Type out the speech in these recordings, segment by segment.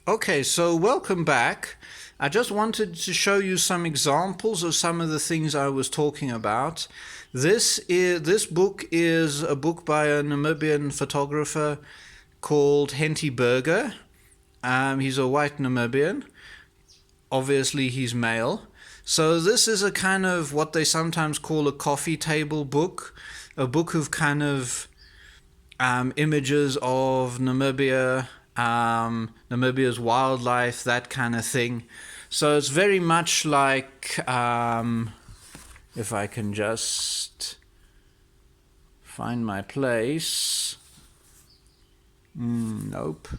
Okay, so welcome back. I just wanted to show you some examples of some of the things I was talking about. This book is a book by a Namibian photographer called Henty Burger. He's a white Namibian. Obviously, he's male. So this is a kind of what they sometimes call a coffee table book, a book of kind of images of Namibia, Namibia's wildlife, that kind of thing. So it's very much like, if I can just find my place. Nope.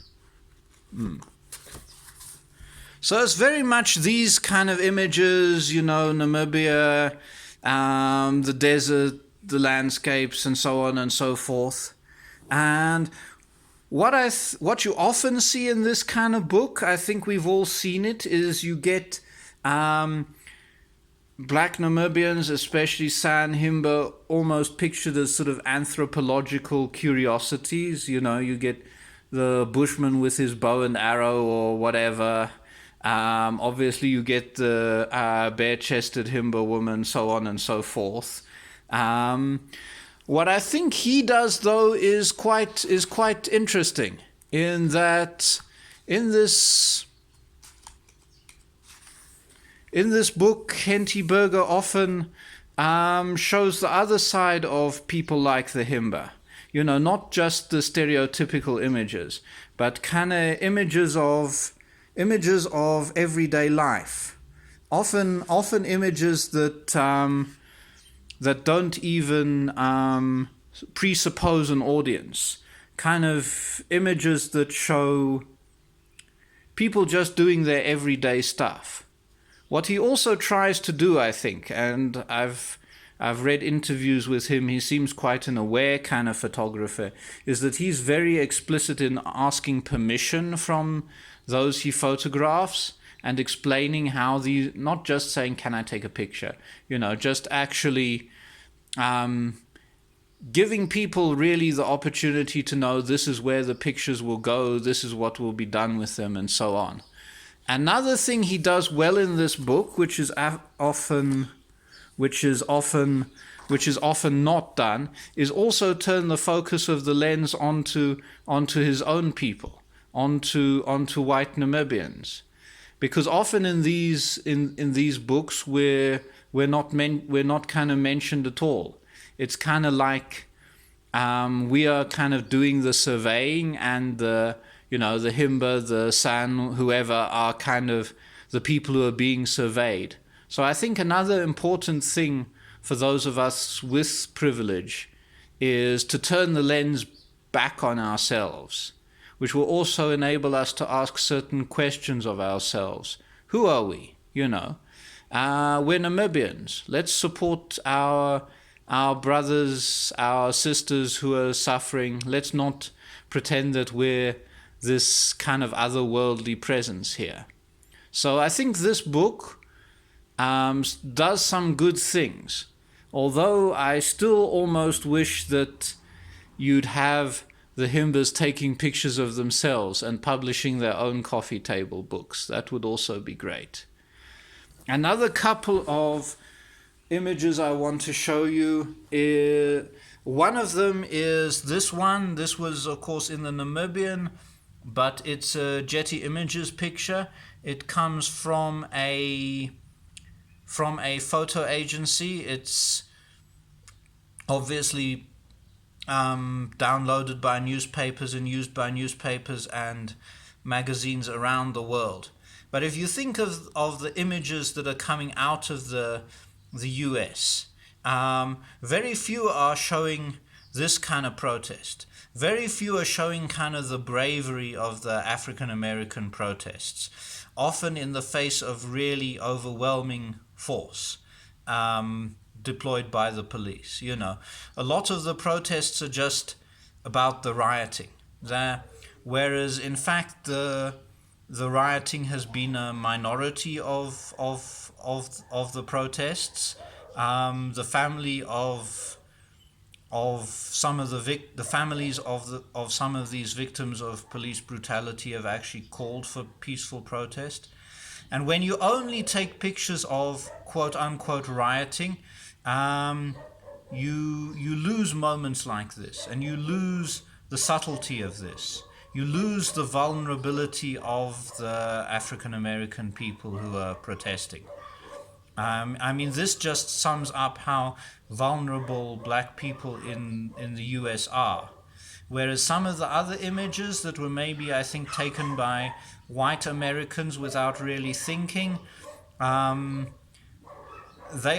So it's very much these kind of images, Namibia, the desert, the landscapes, and so on and so forth. And what you often see in this kind of book, I think we've all seen it, is you get black Namibians, especially San Himba, almost pictured as sort of anthropological curiosities. You get the bushman with his bow and arrow or whatever. Obviously, you get the bare-chested Himba woman, so on and so forth. What I think he does, though, is quite interesting in that in this book, Henty Burger often shows the other side of people like the Himba. Not just the stereotypical images, but kind of images of everyday life. Often images that don't even presuppose an audience. Kind of images that show people just doing their everyday stuff. What he also tries to do, I think, and I've read interviews with him, he seems quite an aware kind of photographer, is that he's very explicit in asking permission from those he photographs and explaining how not just saying, can I take a picture, just actually giving people really the opportunity to know this is where the pictures will go, this is what will be done with them, and so on. Another thing he does well in this book, which is often not done, is also turn the focus of the lens onto his own people, onto white Namibians, because often in these books we're not kind of mentioned at all. It's kind of like we are kind of doing the surveying, and the Himba, the San, whoever are kind of the people who are being surveyed. So I think another important thing for those of us with privilege is to turn the lens back on ourselves, which will also enable us to ask certain questions of ourselves. Who are we? We're Namibians. Let's support our brothers, our sisters who are suffering. Let's not pretend that we're this kind of otherworldly presence here. So I think this book does some good things, although I still almost wish that you'd have the Himbas taking pictures of themselves and publishing their own coffee table books. That would also be great. Another couple of images I want to show you one of them is this one. This was, of course, in the Namibian, but it's a Jetty Images picture. It comes from a photo agency. It's obviously downloaded by newspapers and used by newspapers and magazines around the world. But if you think of the images that are coming out of the US, very few are showing this kind of protest. Very few are showing kind of the bravery of the African American protests, often in the face of really overwhelming force deployed by the police. A lot of the protests are just about the rioting there, whereas in fact the rioting has been a minority of the protests. The family of of some of the families of some of these victims of police brutality have actually called for peaceful protest. And when you only take pictures of quote unquote rioting, you lose moments like this, and you lose the subtlety of this. You lose the vulnerability of the African American people who are protesting. I mean, this just sums up how vulnerable black people in the US are. Whereas some of the other images that were maybe, I think, taken by white Americans without really thinking, they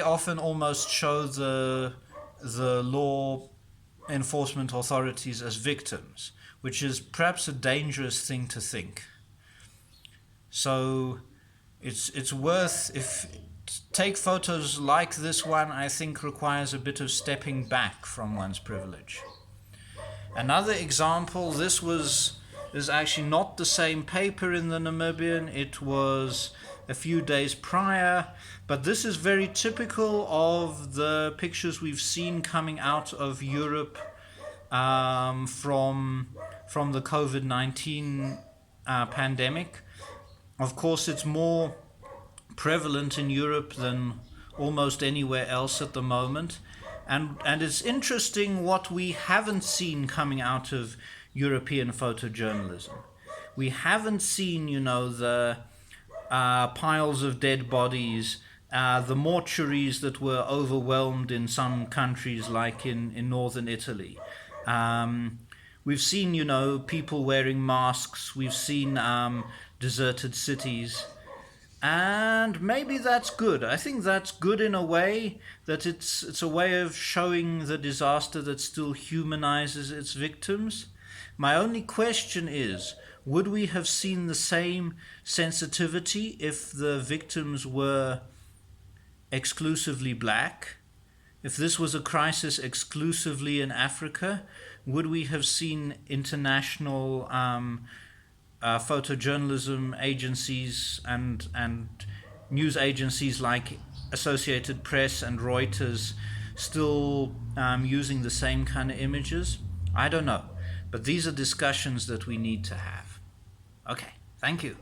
often almost show the law enforcement authorities as victims, which is perhaps a dangerous thing to think. So it's worth, if take photos like this one, I think requires a bit of stepping back from one's privilege. Another example, this is actually not the same paper in the Namibian, it was a few days prior, but this is very typical of the pictures we've seen coming out of Europe from the COVID-19 pandemic. Of course, it's more prevalent in Europe than almost anywhere else at the moment. And it's interesting what we haven't seen coming out of European photojournalism. We haven't seen, the piles of dead bodies, the mortuaries that were overwhelmed in some countries like in northern Italy. We've seen, people wearing masks. We've seen deserted cities. And maybe that's good. I think that's good in a way, that it's a way of showing the disaster that still humanizes its victims. My only question is, would we have seen the same sensitivity if the victims were exclusively black? If this was a crisis exclusively in Africa, would we have seen international photojournalism agencies and news agencies like Associated Press and Reuters still using the same kind of images? I don't know. But these are discussions that we need to have. Okay, thank you.